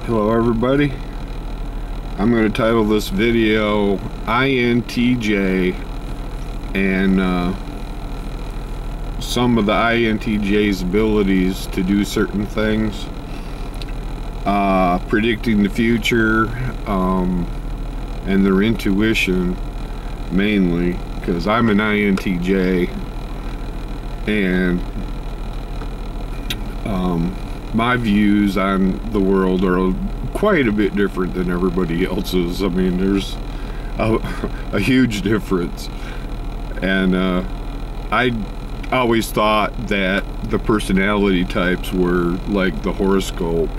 Hello everybody. I'm going to title this video INTJ and some of the INTJ's abilities to do certain things, predicting the future, and their intuition mainly, because I'm an INTJ and my views on the world are quite a bit different than everybody else's. I mean, there's a huge difference, and I always thought that the personality types were like the horoscope,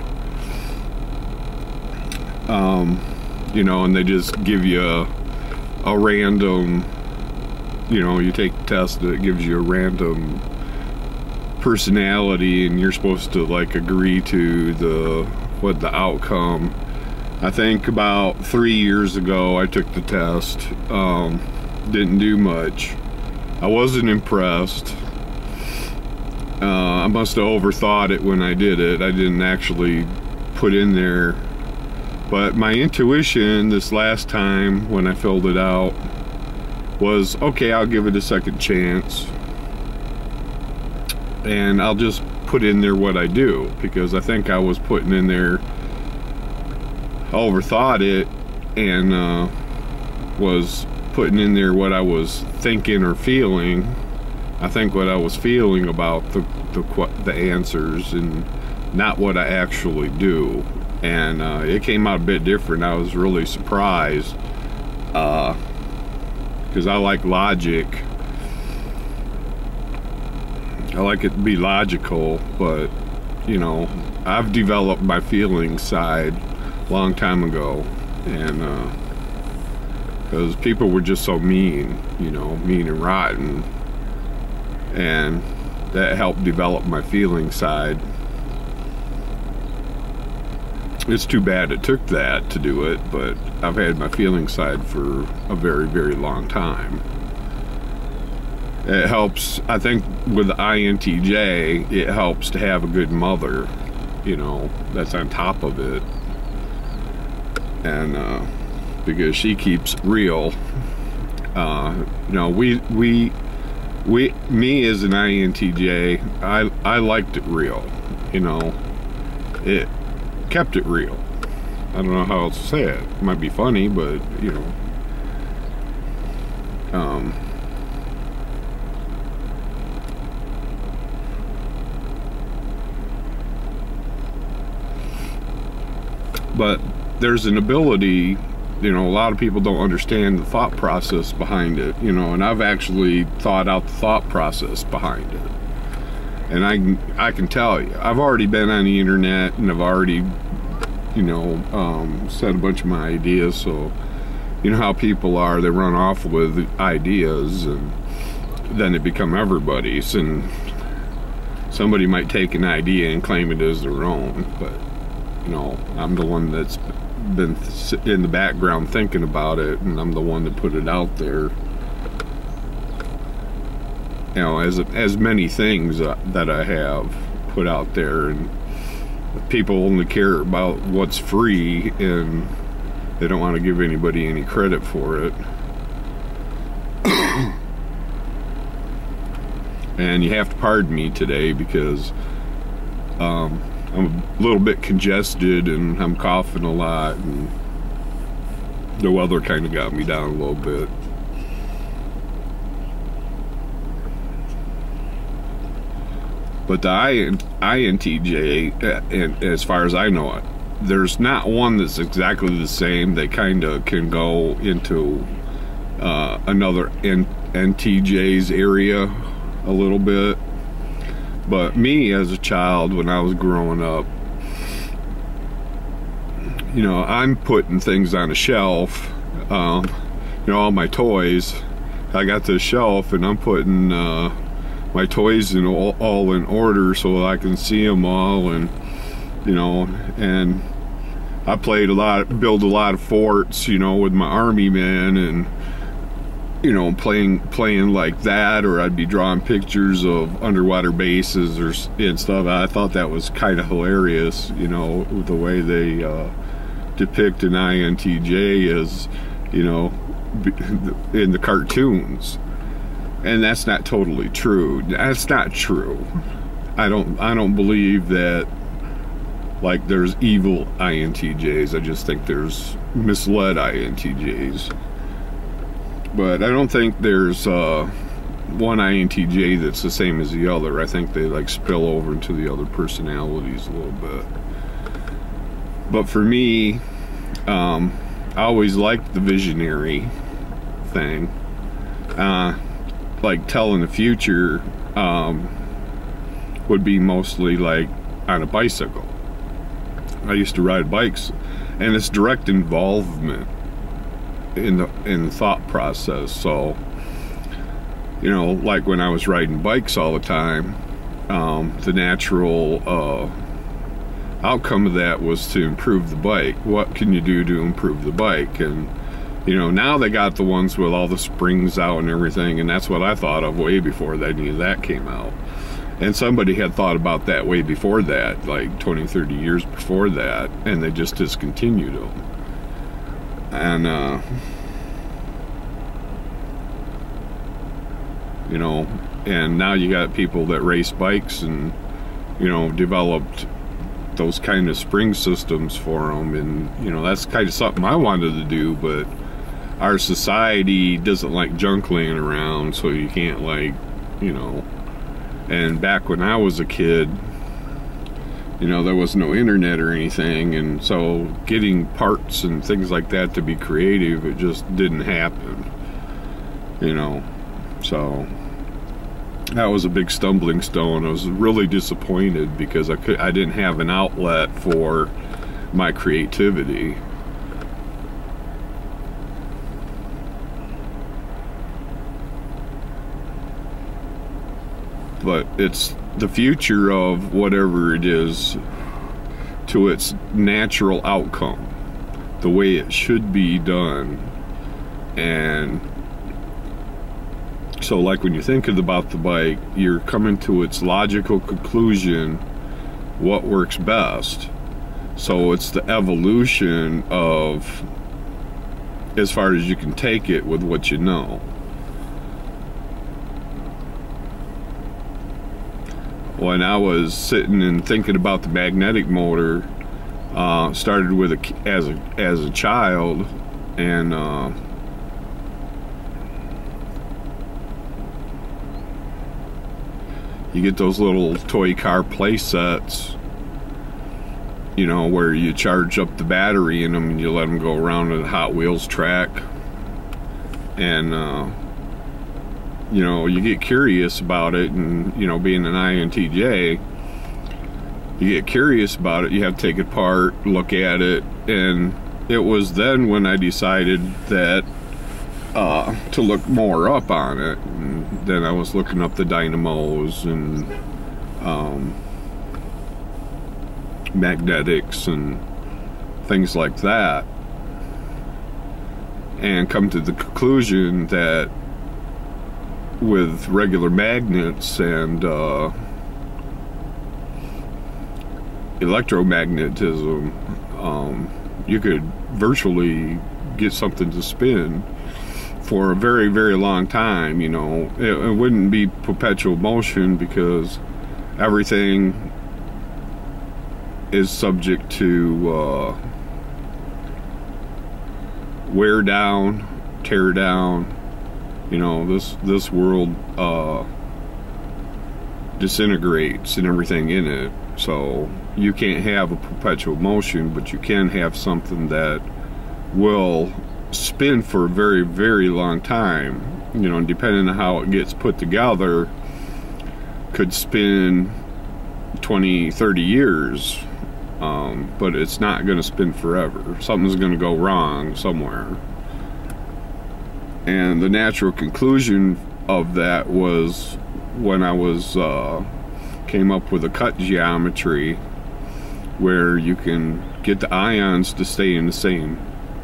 you know, and they just give you a random, you know, you take the test and it gives you a random personality and you're supposed to like agree to the outcome. I think about 3 years ago I took the test. Didn't do much. I wasn't impressed. I must have overthought it when I did it. I didn't actually put in there, but my intuition this last time when I filled it out was, okay, I'll give it a second chance and I'll just put in there what I do, because I think I was putting in there, I overthought it and was putting in there what I was thinking or feeling. I think what I was feeling about the answers and not what I actually do, and it came out a bit different. I was really surprised because I like logic. I like it to be logical, but you know, I've developed my feeling side a long time ago, and because people were just so mean, you know, mean and rotten, and that helped develop my feeling side. It's too bad it took that to do it, but I've had my feeling side for a very, very long time. It helps, I think, with the INTJ, it helps to have a good mother, you know, that's on top of it. And because she keeps real. You know, me as an INTJ, I liked it real, you know. It kept it real. I don't know how else to say it. It might be funny, but, you know. But there's an ability, you know, a lot of people don't understand the thought process behind it, you know, and I've actually thought out the thought process behind it. And I can tell you, I've already been on the internet and I've already, you know, said a bunch of my ideas. So, you know how people are, they run off with ideas and then they become everybody's, and somebody might take an idea and claim it as their own, but you know, I'm the one that's been in the background thinking about it, and I'm the one that put it out there. You know, as many things that I have put out there, and people only care about what's free, and they don't want to give anybody any credit for it. And you have to pardon me today because I'm a little bit congested and I'm coughing a lot, and the weather kind of got me down a little bit. But the INTJ, and as far as I know it, there's not one that's exactly the same. They kind of can go into another NTJ's area a little bit. But me as a child, when I was growing up, you know, I'm putting things on a shelf, you know, all my toys, I got this shelf and I'm putting my toys in all in order so I can see them all, and you know, and I played a lot, build a lot of forts, you know, with my army men, and you know, playing like that, or I'd be drawing pictures of underwater bases and stuff. I thought that was kind of hilarious, you know, the way they depict an INTJ as, you know, in the cartoons. And that's not totally true. That's not true. I don't believe that, like, there's evil INTJs. I just think there's misled INTJs. But I don't think there's one INTJ that's the same as the other. I think they like spill over into the other personalities a little bit. But for me, I always liked the visionary thing. Like telling the future would be mostly like on a bicycle. I used to ride bikes, and it's direct involvement in the thought process. So, you know, like when I was riding bikes all the time, the natural outcome of that was to improve the bike. What can you do to improve the bike? And, you know, now they got the ones with all the springs out and everything, and that's what I thought of way before any of that came out. And somebody had thought about that way before that, like 20, 30 years before that, and they just discontinued them. And, you know, and now you got people that race bikes and, you know, developed those kind of spring systems for them. And, you know, that's kind of something I wanted to do, but our society doesn't like junk laying around, so you can't, like, you know. And back when I was a kid, you know, there was no internet or anything, and so getting parts and things like that to be creative, it just didn't happen, you know. So that was a big stumbling stone. I was really disappointed because I didn't have an outlet for my creativity. But it's the future of whatever it is to its natural outcome, the way it should be done. And so, like, when you think about the bike, you're coming to its logical conclusion, what works best. So it's the evolution of, as far as you can take it with what you know. When I was sitting and thinking about the magnetic motor, started with as a child, and you get those little toy car play sets, you know, where you charge up the battery in them and you let them go around a Hot Wheels track, and you know, you get curious about it. And, you know, being an INTJ, you get curious about it, you have to take it apart, look at it. And it was then when I decided that to look more up on it. And then I was looking up the dynamos and magnetics and things like that, and come to the conclusion that with regular magnets and electromagnetism, you could virtually get something to spin for a very, very long time. You know, it wouldn't be perpetual motion because everything is subject to wear down, tear down. You know, this world disintegrates and everything in it. So you can't have a perpetual motion, but you can have something that will spin for a very, very long time. You know, depending on how it gets put together, could spin 20, 30 years, but it's not going to spin forever. Something's going to go wrong somewhere. And the natural conclusion of that was when I was came up with a cut geometry where you can get the ions to stay in the same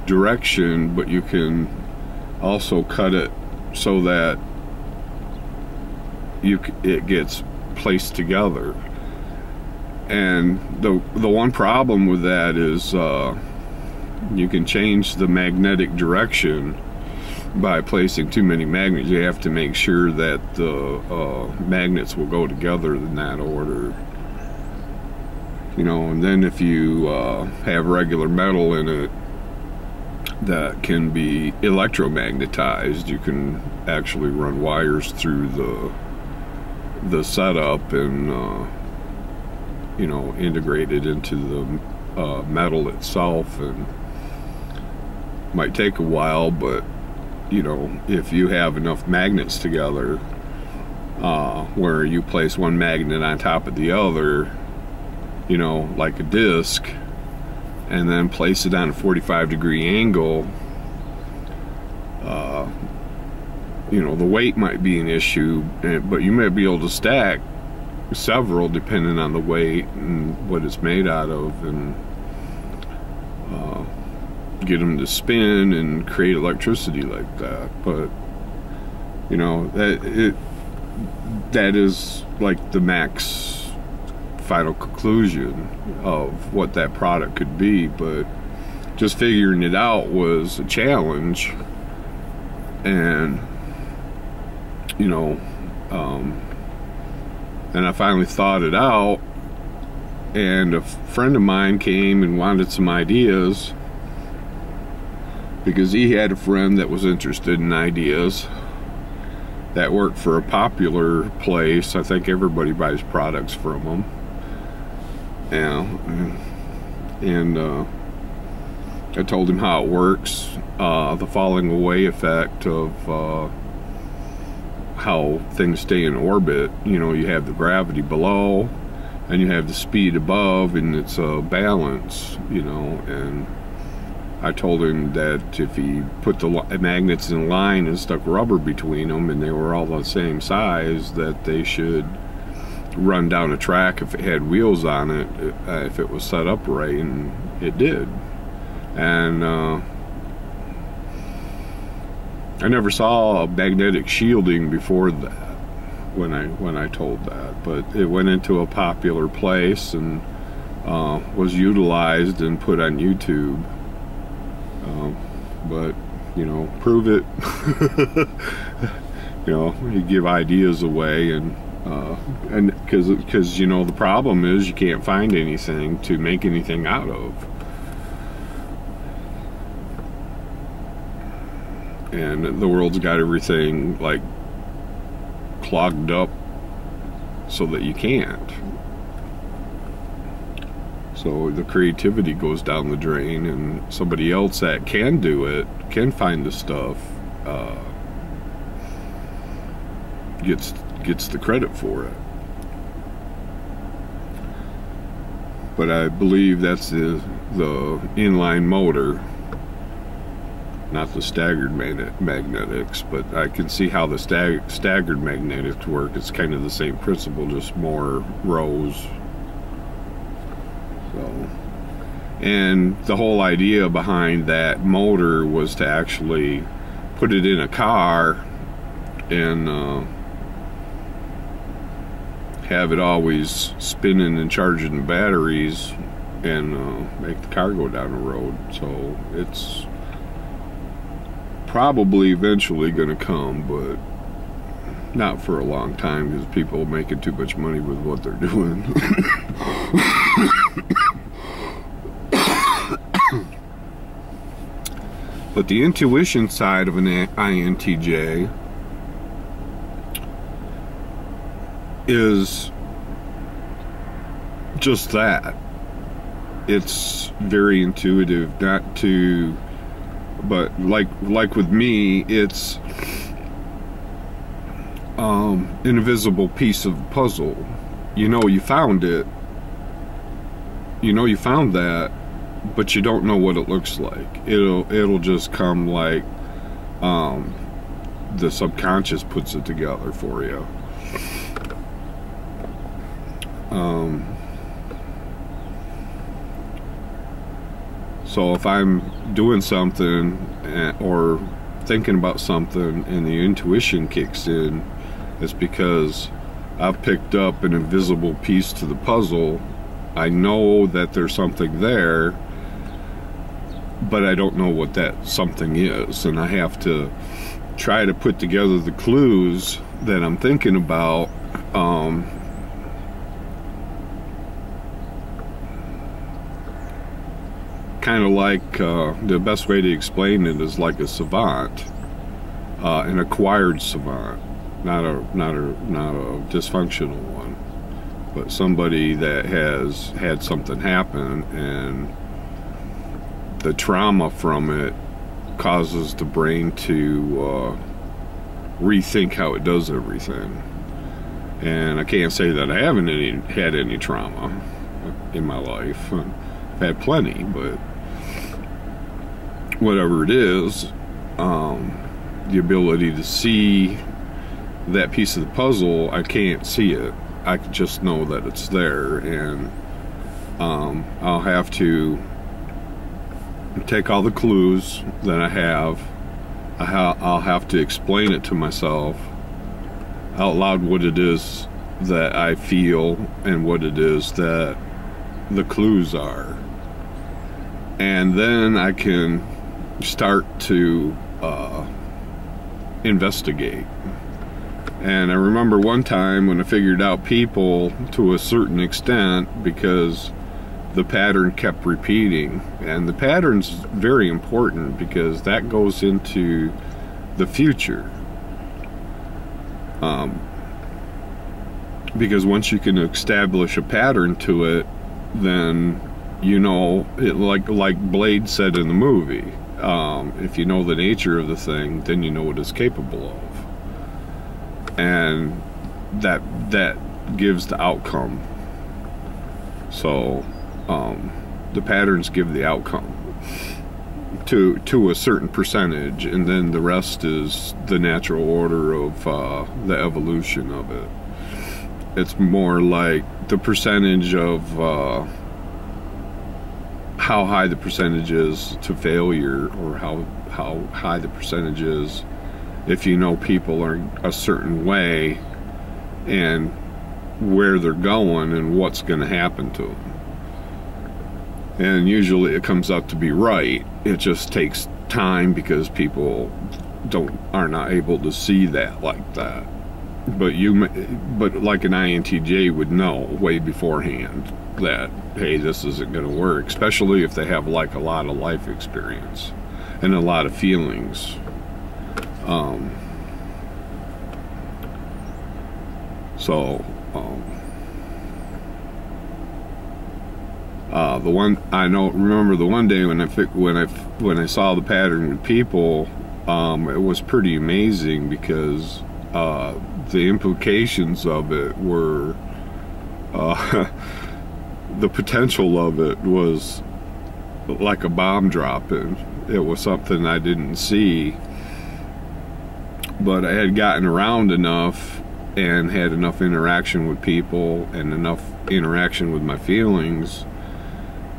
direction, but you can also cut it so that it gets placed together. And the one problem with that is you can change the magnetic direction by placing too many magnets. You have to make sure that the magnets will go together in that order. You know, and then if you have regular metal in it that can be electromagnetized, you can actually run wires through the setup and you know, integrate it into the metal itself. And might take a while, but you know, if you have enough magnets together where you place one magnet on top of the other, you know, like a disc, and then place it on a 45-degree angle, you know, the weight might be an issue, but you might be able to stack several depending on the weight and what it's made out of, and get them to spin and create electricity like that. But you know, that is like the max final conclusion of what that product could be. But just figuring it out was a challenge, and you know, and I finally thought it out, and a friend of mine came and wanted some ideas because he had a friend that was interested in ideas that worked for a popular place. I think everybody buys products from them. Yeah, and I told him how it works, the falling away effect of how things stay in orbit. You know, you have the gravity below and you have the speed above, and it's a balance, you know. And I told him that if he put the magnets in line and stuck rubber between them and they were all the same size, that they should run down a track if it had wheels on it, if it was set up right, and it did. And I never saw magnetic shielding before that when I told that, but it went into a popular place and was utilized and put on YouTube. But you know, prove it. You know, you give ideas away, and because you know, the problem is you can't find anything to make anything out of. And the world's got everything like clogged up so that you can't. So the creativity goes down the drain, and somebody else that can do it, can find the stuff, gets the credit for it. But I believe that's the inline motor, not the staggered magnetics. But I can see how the staggered magnetics work. It's kind of the same principle, just more rows. So, and the whole idea behind that motor was to actually put it in a car and have it always spinning and charging the batteries, and make the car go down the road. So it's probably eventually going to come, but not for a long time, because people are making too much money with what they're doing. But the intuition side of an INTJ is just that. It's very intuitive, but like with me, it's an invisible piece of the puzzle. You know you found it. You know you found that, but you don't know what it looks like. It'll just come like the subconscious puts it together for you. So if I'm doing something, or thinking about something and the intuition kicks in, it's because I've picked up an invisible piece to the puzzle. I know that there's something there, but I don't know what that something is, and I have to try to put together the clues that I'm thinking about. Kind of like, the best way to explain it is like a savant, an acquired savant, not a dysfunctional one, but somebody that has had something happen, and the trauma from it causes the brain to rethink how it does everything. And I can't say that I haven't had any trauma in my life. I've had plenty, but whatever it is, the ability to see that piece of the puzzle, I can't see it. I just know that it's there, and I'll have to take all the clues that I have. I'll have to explain it to myself out loud, what it is that I feel and what it is that the clues are, and then I can start to investigate. And I remember one time when I figured out people to a certain extent because the pattern kept repeating, and the pattern's very important because that goes into the future. Because once you can establish a pattern to it, then you know it, like Blade said in the movie, if you know the nature of the thing, then you know what it's capable of, and that gives the outcome. So the patterns give the outcome to a certain percentage, and then the rest is the natural order of the evolution of it. It's more like the percentage of how high the percentage is to failure, or how high the percentage is if you know people are a certain way and where they're going and what's going to happen to them. And usually it comes out to be right. It just takes time because people are not able to see that like that. But like an INTJ would know way beforehand that, hey, this isn't going to work, especially if they have like a lot of life experience and a lot of feelings. The one I know, remember the one day when I saw the pattern with people, it was pretty amazing because the implications of it were, the potential of it was like a bomb dropping. It was something I didn't see, but I had gotten around enough and had enough interaction with people and enough interaction with my feelings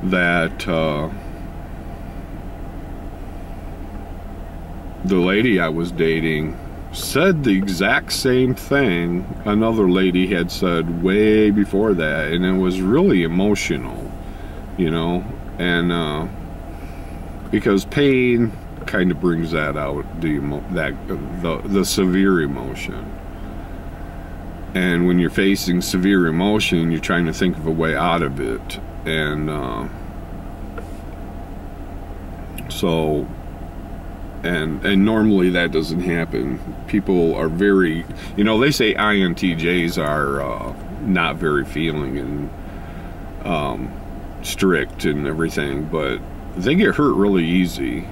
that the lady I was dating said the exact same thing another lady had said way before that, and it was really emotional, you know, and because pain kind of brings that out, the severe emotion. And when you're facing severe emotion, you're trying to think of a way out of it, and and normally that doesn't happen. People are very, you know, they say INTJs are not very feeling and strict and everything, but they get hurt really easy.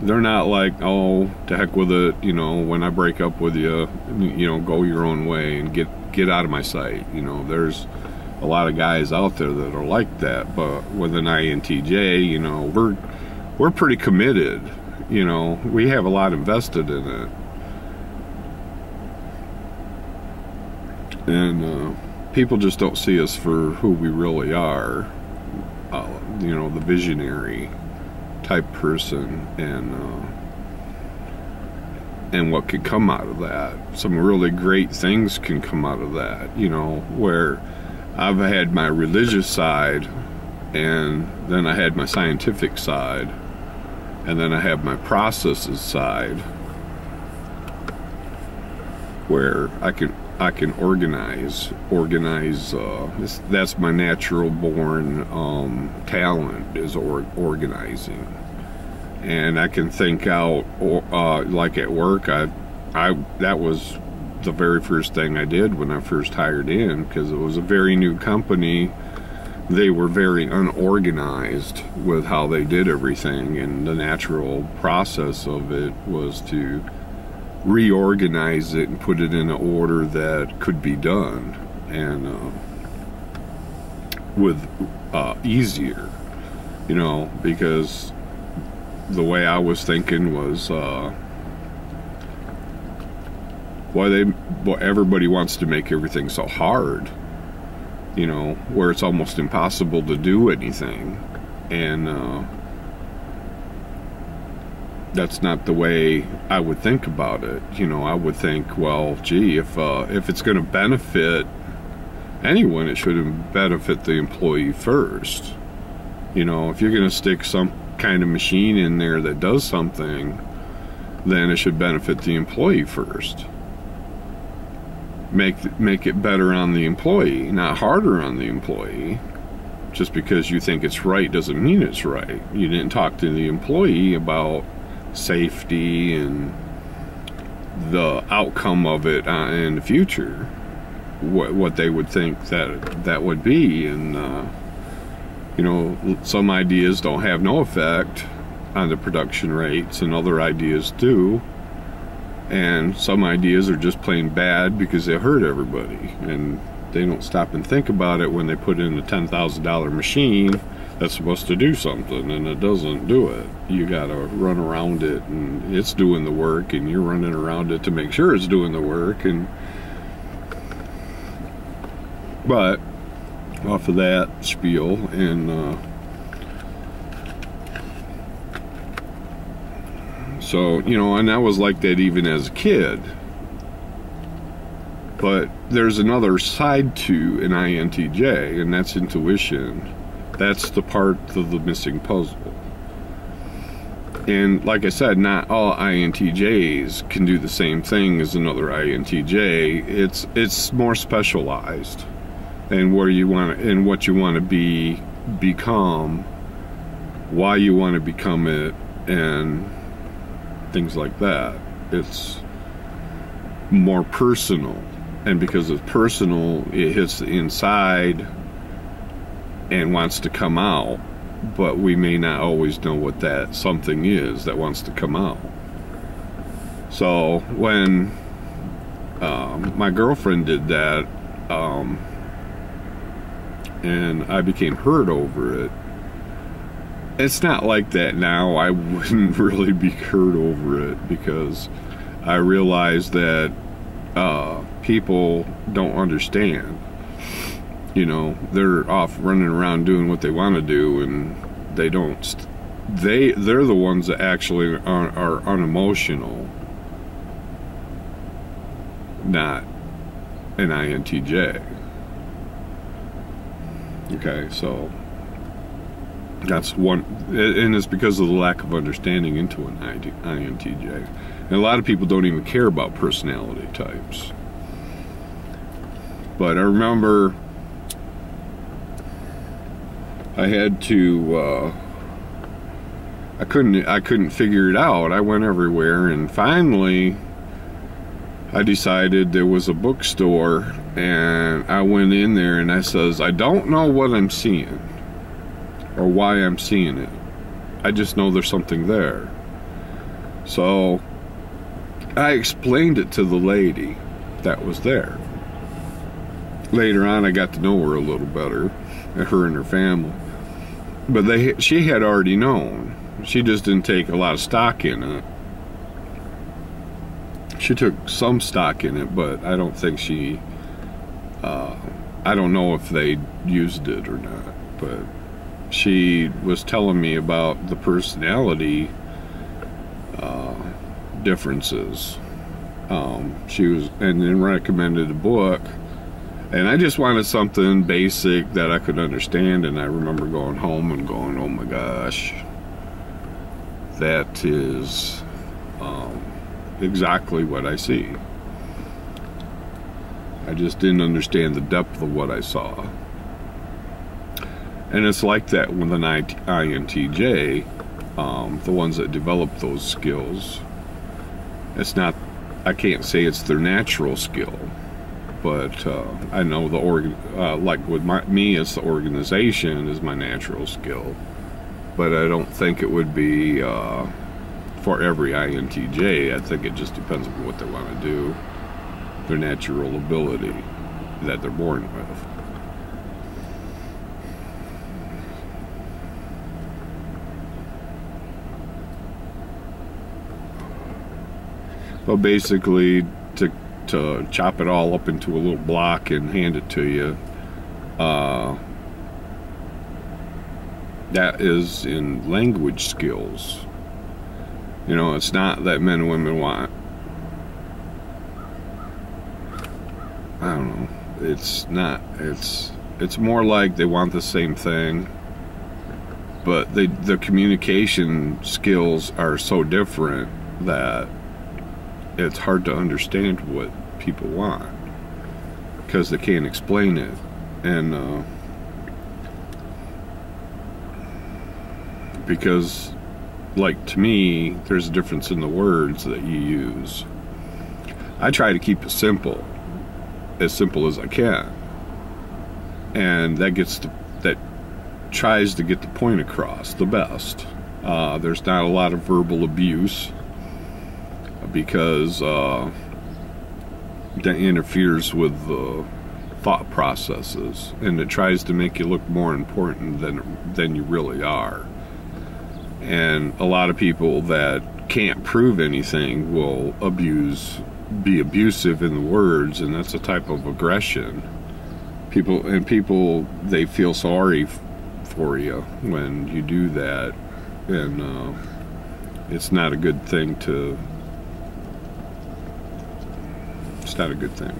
They're not like, oh, to heck with it, you know, when I break up with you, you know, go your own way and get out of my sight. You know, there's a lot of guys out there that are like that, but with an INTJ, you know, we're pretty committed. You know, we have a lot invested in it, and people just don't see us for who we really are. you know, the visionary type person, and what could come out of that. Some really great things can come out of that, you know, where I've had my religious side, and then I had my scientific side, and then I have my processes side, where I can organize. That's my natural born talent, is organizing. And I can think out, like at work, that was the very first thing I did when I first hired in, because it was a very new company. They were very unorganized with how they did everything, and the natural process of it was to reorganize it and put it in an order that could be done, and with easier, you know, because the way I was thinking was, everybody wants to make everything so hard, you know, where it's almost impossible to do anything, and that's not the way I would think about it. You know, I would think, well, gee, if it's going to benefit anyone, it should benefit the employee first. You know, if you're going to stick some kind of machine in there that does something, then it should benefit the employee first. Make it better on the employee, not harder on the employee. Just because you think it's right doesn't mean it's right. You didn't talk to the employee about safety and the outcome of it in the future, what they would think that would be. And you know, some ideas don't have no effect on the production rates, and other ideas do, and some ideas are just plain bad because they hurt everybody, and they don't stop and think about it when they put in a $10,000 machine that's supposed to do something, and it doesn't do it. You gotta run around it, and it's doing the work, and you're running around it to make sure it's doing the work. And but off of that spiel, and so, you know, and I was like that even as a kid. But there's another side to an INTJ, and that's intuition. That's the part of the missing puzzle. And like I said, not all INTJs can do the same thing as another INTJ. It's more specialized, and where you want to, and what you want to become, why you want to become it, and things like that. It's more personal, and because it's personal, it hits the inside and wants to come out, but we may not always know what that something is that wants to come out. So when my girlfriend did that, and I became hurt over it, it's not like that now. I wouldn't really be hurt over it, because I realized that people don't understand. You know, they're off running around doing what they want to do, and they don't. They're the ones that actually are unemotional, not an INTJ. Okay, so that's one, and it's because of the lack of understanding into an INTJ. And a lot of people don't even care about personality types. But I remember I had to, I couldn't figure it out. I went everywhere, and finally I decided there was a bookstore, and I went in there and I says, I don't know what I'm seeing or why I'm seeing it. I just know there's something there. So I explained it to the lady that was there. Later on, I got to know her a little better, her and her family. But she had already known. She just didn't take a lot of stock in it. She took some stock in it, but I don't think she, I don't know if they used it or not, but she was telling me about the personality differences. She was, and then recommended a book, and I just wanted something basic that I could understand. And I remember going home and going, "Oh my gosh, that is exactly what I see." I just didn't understand the depth of what I saw. And it's like that with an INTJ, the ones that develop those skills. It's not, I can't say it's their natural skill, but I know like with me, it's the organization is my natural skill. But I don't think it would be for every INTJ. I think it just depends on what they want to do, their natural ability that they're born with. But basically, to chop it all up into a little block and hand it to you, that is in language skills. You know, it's not that men and women want, I don't know, it's not, it's more like they want the same thing, but the communication skills are so different that it's hard to understand what people want because they can't explain it. And because, like, to me, there's a difference in the words that you use. I try to keep it simple as I can, and that tries to get the point across the best. There's not a lot of verbal abuse, because that interferes with the thought processes, and it tries to make you look more important than you really are. And a lot of people that can't prove anything will be abusive in the words, and that's a type of aggression. People they feel sorry for you when you do that, and it's not a good thing to. It's not a good thing.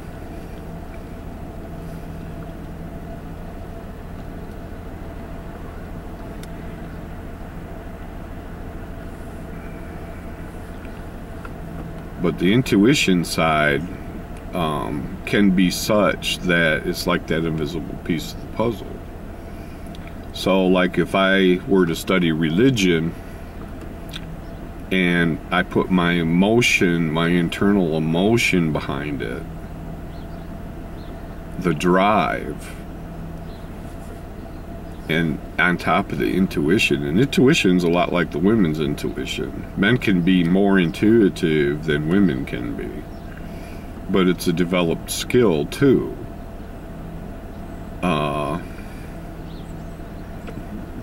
But the intuition side can be such that it's like that invisible piece of the puzzle. So, like, if I were to study religion and I put my emotion, my internal emotion behind it, the drive, and on top of the intuition, and intuition's a lot like the women's intuition. Men can be more intuitive than women can be, but it's a developed skill too.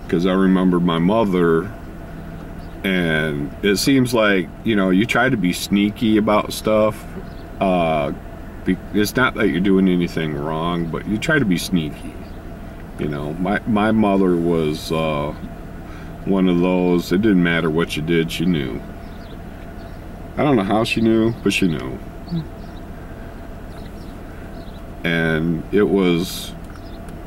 Because I remember my mother, and it seems like, you know, you try to be sneaky about stuff. It's not that you're doing anything wrong, but you try to be sneaky. You know, my mother was one of those, it didn't matter what you did, she knew. I don't know how she knew, but she knew. And it was,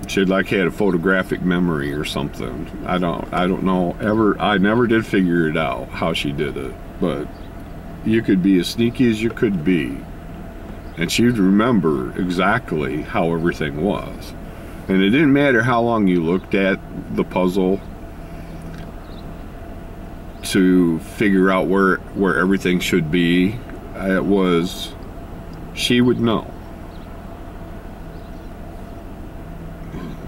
she had a photographic memory or something. I don't know, I never did figure it out how she did it, but you could be as sneaky as you could be, and she'd remember exactly how everything was. And it didn't matter how long you looked at the puzzle to figure out where everything should be. It was, she would know.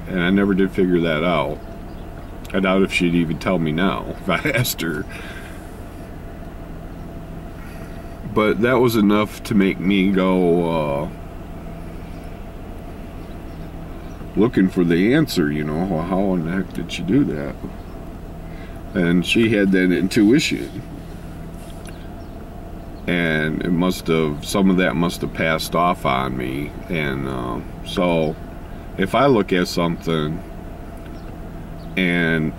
And I never did figure that out. I doubt if she'd even tell me now if I asked her. But that was enough to make me go looking for the answer, you know. How in the heck did she do that? And she had that intuition, and it must have, some of that must have passed off on me. And so if I look at something and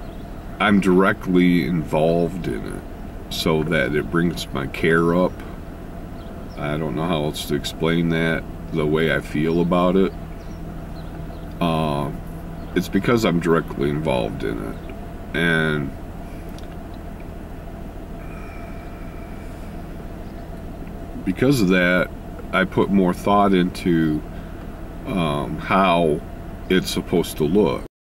I'm directly involved in it, so that it brings my care up. I don't know how else to explain that, the way I feel about it. It's because I'm directly involved in it, and because of that, I put more thought into how it's supposed to look.